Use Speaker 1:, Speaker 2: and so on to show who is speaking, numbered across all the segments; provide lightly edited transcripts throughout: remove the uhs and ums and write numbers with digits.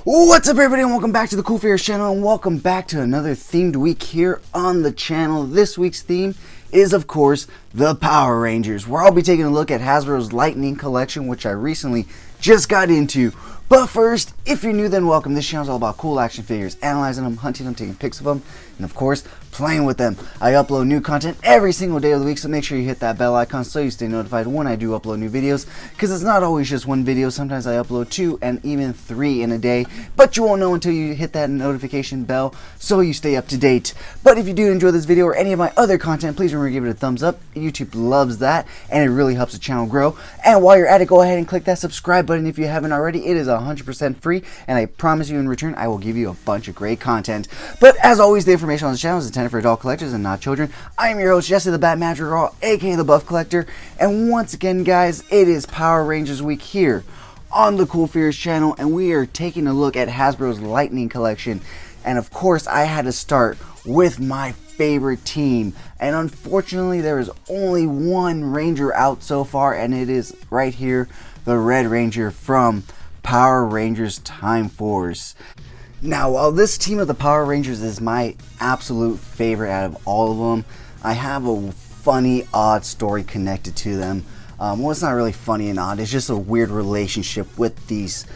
Speaker 1: What's up, everybody, and welcome back to the CoolFigurez channel, and welcome back to another themed week here on the channel. This week's theme is, of course, the Power Rangers, where I'll be taking a look at Hasbro's Lightning collection, which I recently just got into. But first, if you're new, then welcome. This channel is all about cool action figures, analyzing them, hunting them, taking pics of them, and of course, playing with them. I upload new content every single day of the week, so make sure you hit that bell icon so you stay notified when I do upload new videos, because it's not always just one video. Sometimes I upload 2 and even 3 in a day, but you won't know until you hit that notification bell, so you stay up to date. But if you do enjoy this video or any of my other content, please remember to give it a thumbs up. YouTube loves that, and it really helps the channel grow. And while you're at it, go ahead and click that subscribe button if you haven't already. It is 100% free, and I promise you in return, I will give you a bunch of great content. But as always, the information on this channel is intended for adult collectors and not children. I am your host, Jesse the Bat Magic Girl, aka the Buff Collector, and once again, guys, it is Power Rangers week here on the CoolFigurez channel, and we are taking a look at Hasbro's Lightning collection. And of course, I had to start with my favorite team, and unfortunately there is only one Ranger out so far, and it is right here, the Red Ranger from Power Rangers Time Force. Now, while this team of the Power Rangers is my absolute favorite out of all of them, I have a funny, odd story connected to them. Well, it's not really funny and odd, it's just a weird relationship with these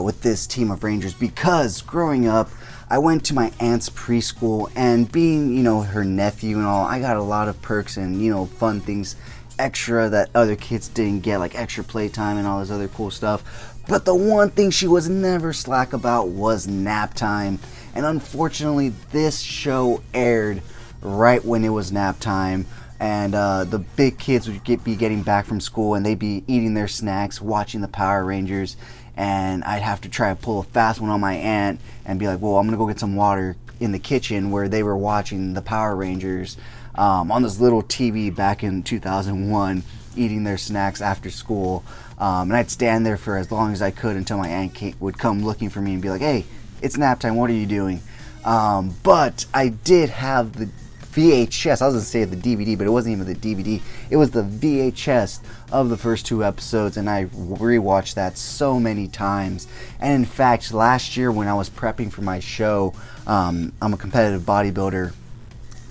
Speaker 1: with this team of Rangers, because growing up I went to my aunt's preschool, and being, you know, her nephew and all, I got a lot of perks and, you know, fun things extra that other kids didn't get, like extra playtime and all this other cool stuff. But the one thing she was never slack about was nap time. And unfortunately, this show aired right when it was nap time, and the big kids would be getting back from school, and they'd be eating their snacks, watching the Power Rangers, and I'd have to try to pull a fast one on my aunt and be like, well, I'm gonna go get some water in the kitchen, where they were watching the Power Rangers on this little TV back in 2001, eating their snacks after school. And I'd stand there for as long as I could until my aunt would come looking for me and be like, hey, it's nap time, what are you doing? But I did have the VHS, I was going to say the DVD, but it wasn't even the DVD, it was the VHS of the first 2 episodes, and I rewatched that so many times. And in fact, last year when I was prepping for my show, I'm a competitive bodybuilder,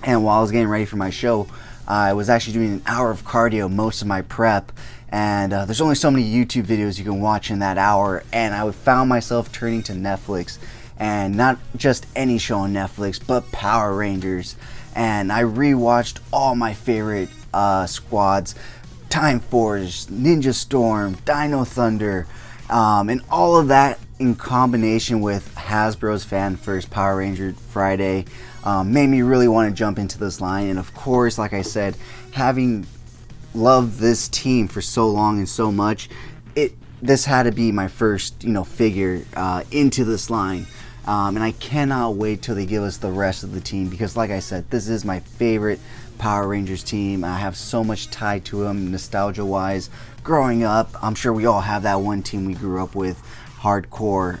Speaker 1: and while I was getting ready for my show, I was actually doing an hour of cardio most of my prep, and there's only so many YouTube videos you can watch in that hour, and I found myself turning to Netflix, and not just any show on Netflix, but Power Rangers. And I rewatched all my favorite squads, Time Force, Ninja Storm, Dino Thunder, and all of that in combination with Hasbro's Fan First Power Ranger Friday made me really want to jump into this line. And of course, like I said, having loved this team for so long and so much, this had to be my first, you know, figure into this line. And I cannot wait till they give us the rest of the team, because like I said, this is my favorite Power Rangers team. I have so much tied to them nostalgia wise. Growing up, I'm sure we all have that one team we grew up with hardcore.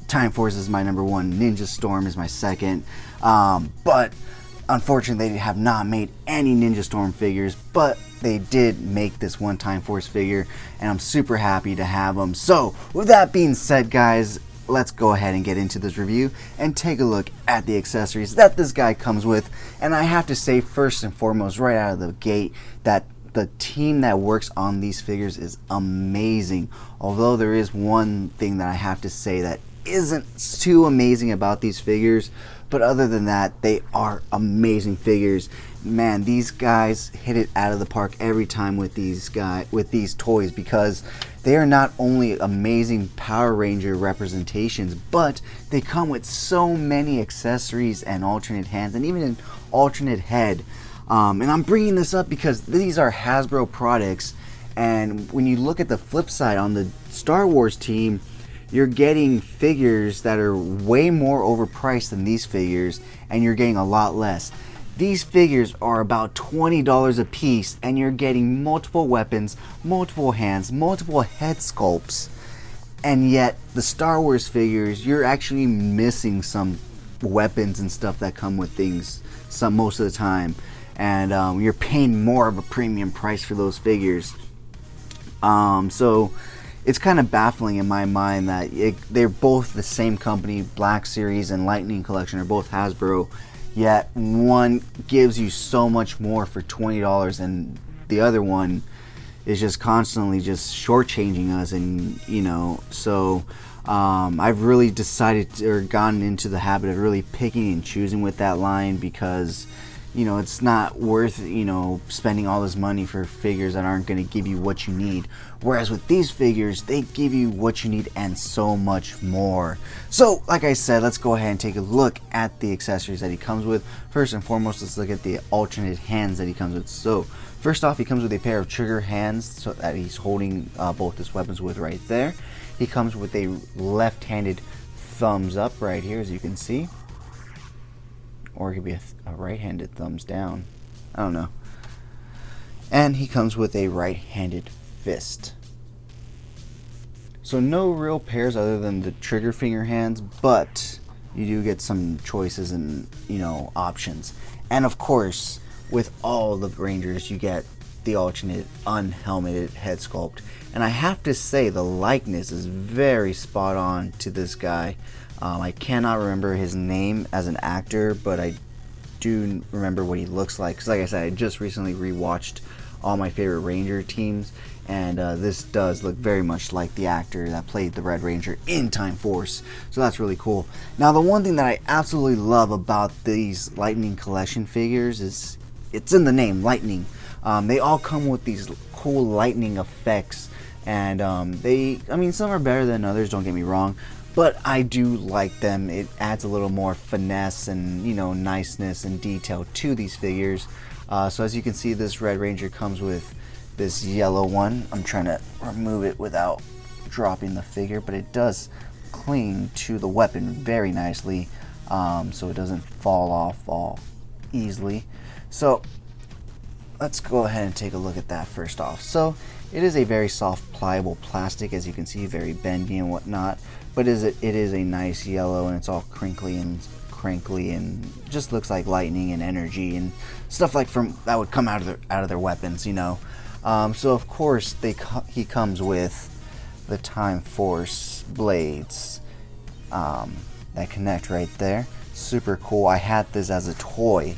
Speaker 1: Time Force is my number 1, Ninja Storm is my second, but unfortunately they have not made any Ninja Storm figures, but they did make this one Time Force figure, and I'm super happy to have them. So with that being said, guys, let's go ahead and get into this review and take a look at the accessories that this guy comes with. And I have to say, first and foremost, right out of the gate, that the team that works on these figures is amazing. Although there is one thing that I have to say that isn't too amazing about these figures, but other than that, they are amazing figures. Man, these guys hit it out of the park every time with these toys, because they are not only amazing Power Ranger representations, but they come with so many accessories and alternate hands, and even an alternate head. And I'm bringing this up because these are Hasbro products, and when you look at the flip side on the Star Wars team, you're getting figures that are way more overpriced than these figures, and you're getting a lot less. These figures are about $20 a piece, and you're getting multiple weapons, multiple hands, multiple head sculpts. And yet, the Star Wars figures, you're actually missing some weapons and stuff that come with things most of the time. And you're paying more of a premium price for those figures. So it's kind of baffling in my mind that they're both the same company. Black Series and Lightning Collection are both Hasbro, yet one gives you so much more for $20 and the other one is just constantly just shortchanging us. And you know, so I've really decided or gotten into the habit of really picking and choosing with that line, because you know, it's not worth, you know, spending all this money for figures that aren't going to give you what you need. Whereas with these figures, they give you what you need and so much more. So, like I said, let's go ahead and take a look at the accessories that he comes with. First and foremost, let's look at the alternate hands that he comes with. So, first off, he comes with a pair of trigger hands so that he's holding both his weapons with right there. He comes with a left-handed thumbs up right here, as you can see. Or it could be a right-handed thumbs down. I don't know. And he comes with a right-handed fist. So no real pairs other than the trigger finger hands, but you do get some choices and, you know, options. And of course, with all the Rangers, you get the alternate unhelmeted head sculpt. And I have to say, the likeness is very spot on to this guy. I cannot remember his name as an actor, but I do remember what he looks like. Because like I said, I just recently rewatched all my favorite Ranger teams, and this does look very much like the actor that played the Red Ranger in Time Force. So that's really cool. Now, the one thing that I absolutely love about these Lightning Collection figures is it's in the name, Lightning. They all come with these cool lightning effects, and I mean, some are better than others, don't get me wrong, but I do like them. It adds a little more finesse and, you know, niceness and detail to these figures. So as you can see, this Red Ranger comes with this yellow one. I'm trying to remove it without dropping the figure, but it does cling to the weapon very nicely, so it doesn't fall off all easily. So let's go ahead and take a look at that first off. So it is a very soft, pliable plastic, as you can see, very bendy and whatnot. But it is a nice yellow, and it's all crinkly and just looks like lightning and energy and stuff like that would come out of their weapons, you know. So of course he comes with the Time Force blades that connect right there. Super cool. I had this as a toy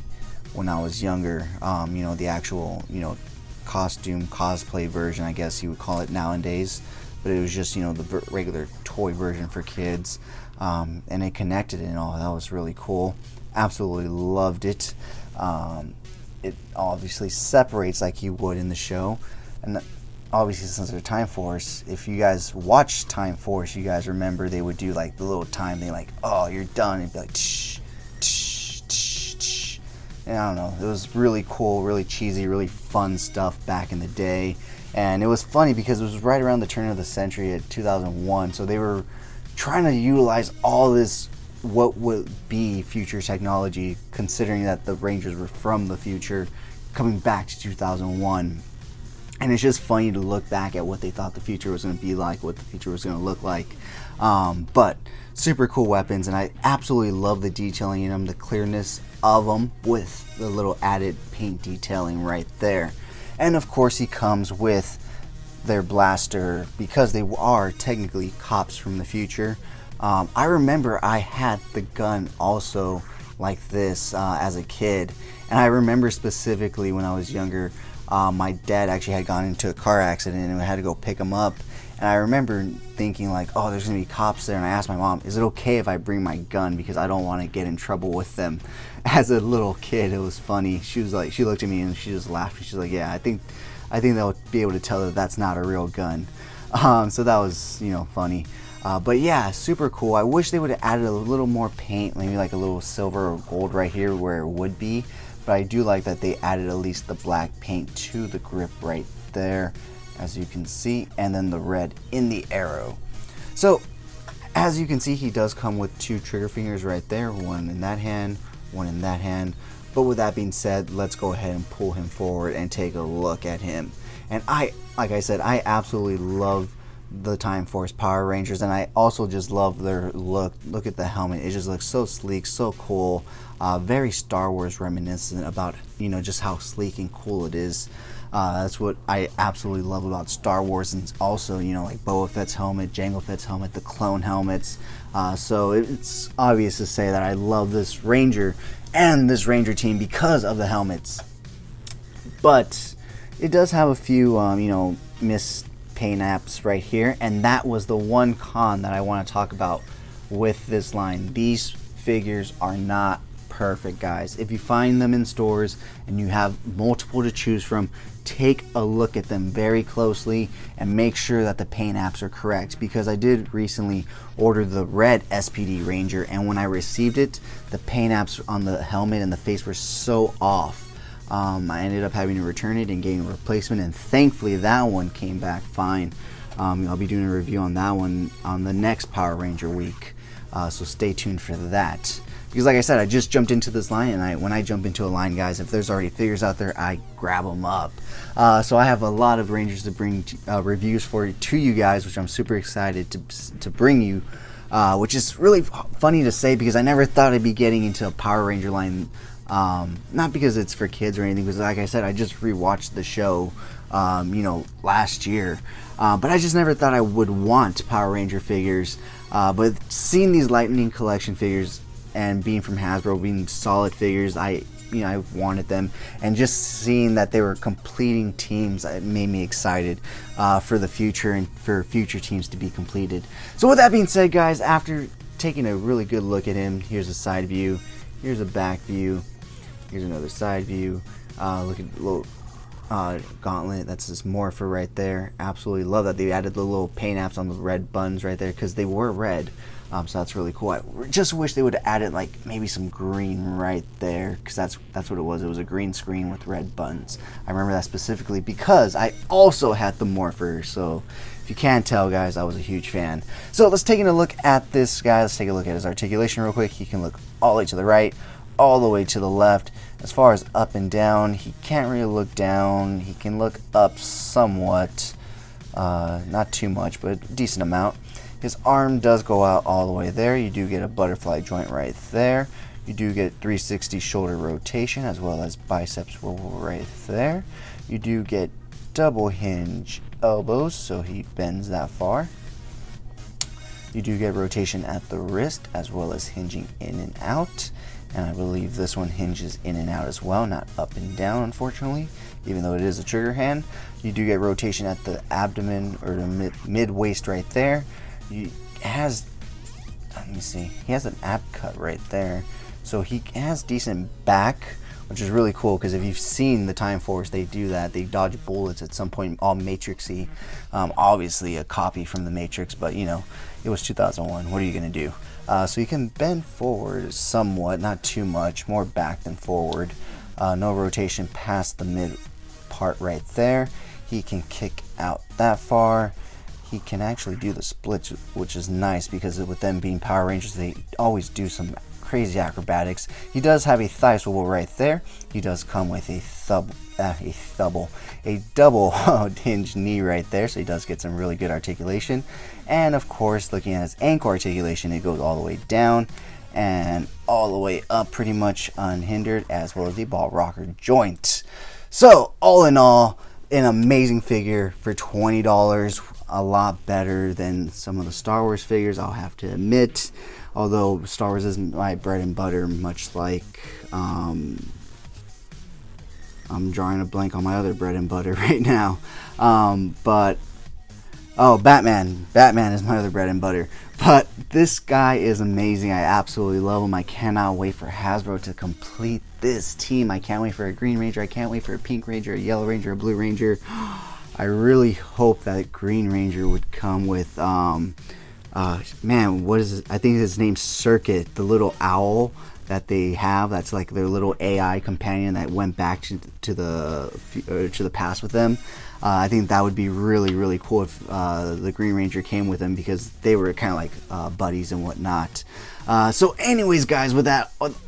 Speaker 1: when I was younger. You know, the actual, you know, costume cosplay version, I guess you would call it nowadays. But it was just, you know, the regular toy version for kids, and it connected and all. That was really cool. Absolutely loved it. It obviously separates like you would in the show, and obviously since they're Time Force, if you guys watch Time Force, you guys remember they would do like the little time thing, like, oh, you're done, and it'd be like tsh, tsh, tsh, tsh. And I don't know, it was really cool, really cheesy, really fun stuff back in the day. And it was funny because it was right around the turn of the century at 2001, so they were trying to utilize all this what would be future technology, considering that the Rangers were from the future coming back to 2001. And it's just funny to look back at what they thought the future was going to be like, what the future was going to look like. But super cool weapons, and I absolutely love the detailing in them, the clearness of them with the little added paint detailing right there. And of course he comes with their blaster, because they are technically cops from the future. I remember I had the gun also like this as a kid, and I remember specifically when I was younger, my dad actually had gone into a car accident and we had to go pick him up. And I remember thinking like, oh, there's gonna be cops there, and I asked my mom, is it okay if I bring my gun, because I don't want to get in trouble with them. As a little kid, it was funny. She was like, she looked at me and she just laughed. She's like, yeah, I think they'll be able to tell that that's not a real gun. So that was, you know, funny. But yeah, super cool. I wish they would have added a little more paint, maybe like a little silver or gold right here where it would be. But I do like that they added at least the black paint to the grip right there, as you can see, and then the red in the arrow. So as you can see, he does come with two trigger fingers right there, one in that hand, one in that hand. But with that being said, let's go ahead and pull him forward and take a look at him. And like I said, I absolutely love the Time Force Power Rangers, and I also just love their look. Look at the helmet; it just looks so sleek, so cool. Very Star Wars reminiscent about, you know, just how sleek and cool it is. That's what I absolutely love about Star Wars, and also, you know, like Boba Fett's helmet, Jango Fett's helmet, the clone helmets. So it's obvious to say that I love this Ranger and this Ranger team because of the helmets. But it does have a few, you know, missed paint apps right here, and that was the one con that I want to talk about with this line. These figures are not perfect, guys. If you find them in stores and you have multiple to choose from, take a look at them very closely and make sure that the paint apps are correct, because I did recently order the red SPD Ranger, and when I received it, the paint apps on the helmet and the face were so off. I ended up having to return it and getting a replacement, and thankfully that one came back fine. I'll be doing a review on that one on the next Power Ranger week, so stay tuned for that. Because like I said, I just jumped into this line, and when I jump into a line, guys, if there's already figures out there, I grab them up. So I have a lot of Rangers to bring reviews to you guys, which I'm super excited to bring you, which is really funny to say, because I never thought I'd be getting into a Power Ranger line. Not because it's for kids or anything, because like I said, I just rewatched the show, you know, last year. But I just never thought I would want Power Ranger figures. But seeing these Lightning collection figures and being from Hasbro, being solid figures, I wanted them, and just seeing that they were completing teams, it made me excited for the future and for future teams to be completed. So with that being said, guys, after taking a really good look at him, here's a side view, here's a back view, here's another side view. Look at the little gauntlet. That's his morpher right there. Absolutely love that they added the little paint apps on the red buttons right there, because they were red. So that's really cool. I just wish they would have added like maybe some green right there, because that's what it was. It was a green screen with red buttons. I remember that specifically because I also had the morpher. So if you can't tell, guys, I was a huge fan. So let's take a look at this guy. Let's take a look at his articulation real quick. He can look all the way to the right, all the way to the left. As far as up and down, he can't really look down. He can look up somewhat, not too much, but a decent amount. His arm does go out all the way there. You do get a butterfly joint right there. You do get 360 shoulder rotation, as well as bicep swivel right there. You do get double hinge elbows, so he bends that far. You do get rotation at the wrist, as well as hinging in and out. And I believe this one hinges in and out as well, not up and down, unfortunately, even though it is a trigger hand. You do get rotation at the abdomen, or the mid waist right there. He has, let me see, he has an ab cut right there, so he has decent back, which is really cool, because if you've seen the Time Force, they do that. They dodge bullets at some point, all Matrixy. Obviously a copy from the Matrix, but you know, it was 2001. What are you gonna do? So you can bend forward somewhat, not too much, more back than forward. No rotation past the mid part right there. He can kick out that far. He can actually do the splits, which is nice, because with them being Power Rangers, they always do some crazy acrobatics. He does have a thigh swivel right there. He does come with a double hinge knee right there, so he does get some really good articulation. And of course, looking at his ankle articulation, it goes all the way down and all the way up, pretty much unhindered, as well as the ball rocker joint. So all in all, an amazing figure for $20. A lot better than some of the Star Wars figures, I'll have to admit. Although Star Wars isn't my bread and butter, much like I'm drawing a blank on my other bread and butter right now. Batman is my other bread and butter. But this guy is amazing. I absolutely love him. I cannot wait for Hasbro to complete this team. I can't wait for a Green Ranger. I can't wait for a Pink Ranger, a Yellow Ranger, a Blue Ranger. I really hope that Green Ranger would come with, man, what is it? I think his name's Circuit, the little owl that they have. That's like their little AI companion that went back to the past with them. I think that would be really, really cool if the Green Ranger came with them, because they were kind of like buddies and whatnot. So anyways, guys, with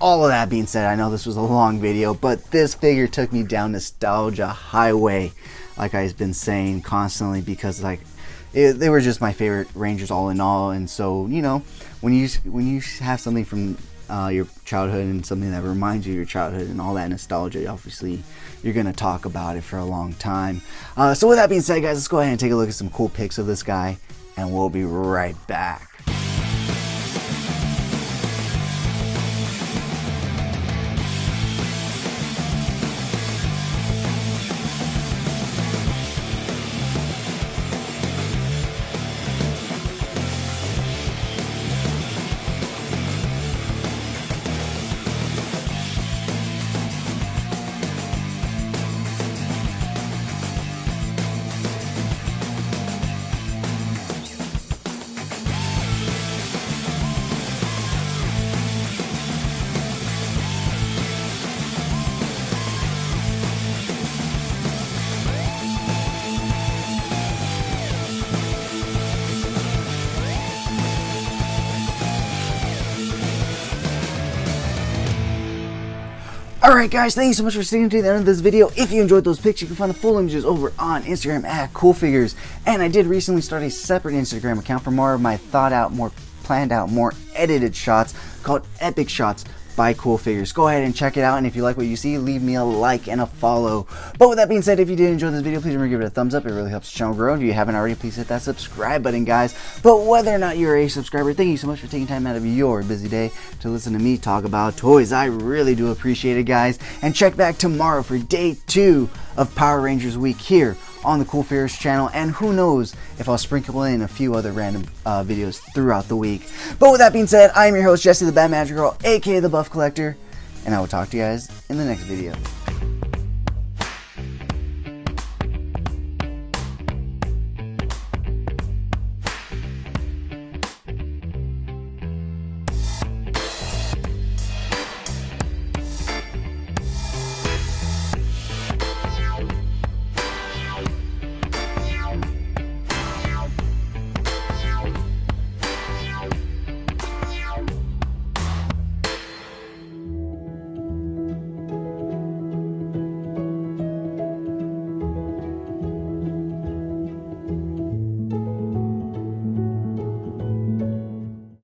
Speaker 1: all of that being said, I know this was a long video, but this figure took me down nostalgia highway, like I've been saying constantly, because like they were just my favorite Rangers all in all. And so, you know, when you have something from your childhood and something that reminds you of your childhood and all that nostalgia, obviously you're gonna talk about it for a long time. So with that being said, guys, let's go ahead and take a look at some cool pics of this guy, and we'll be right back. Alright guys, thank you so much for sticking to the end of this video. If you enjoyed those pics, you can find the full images over on Instagram at CoolFigurez. And I did recently start a separate Instagram account for more of my thought out, more planned out, more edited shots called Epic Shots by CoolFigurez. Go ahead and check it out, and if you like what you see, leave me a like and a follow. But with that being said, if you did enjoy this video, please remember to give it a thumbs up. It really helps the channel grow. If you haven't already, please hit that subscribe button, guys. But whether or not you're a subscriber, thank you so much for taking time out of your busy day to listen to me talk about toys. I really do appreciate it, guys. And check back tomorrow for day 2 of Power Rangers week here on the CoolFigurez channel, and who knows if I'll sprinkle in a few other random videos throughout the week. But with that being said, I am your host, Jesse the Bad Magic Girl, aka the Buff Collector, and I will talk to you guys in the next video.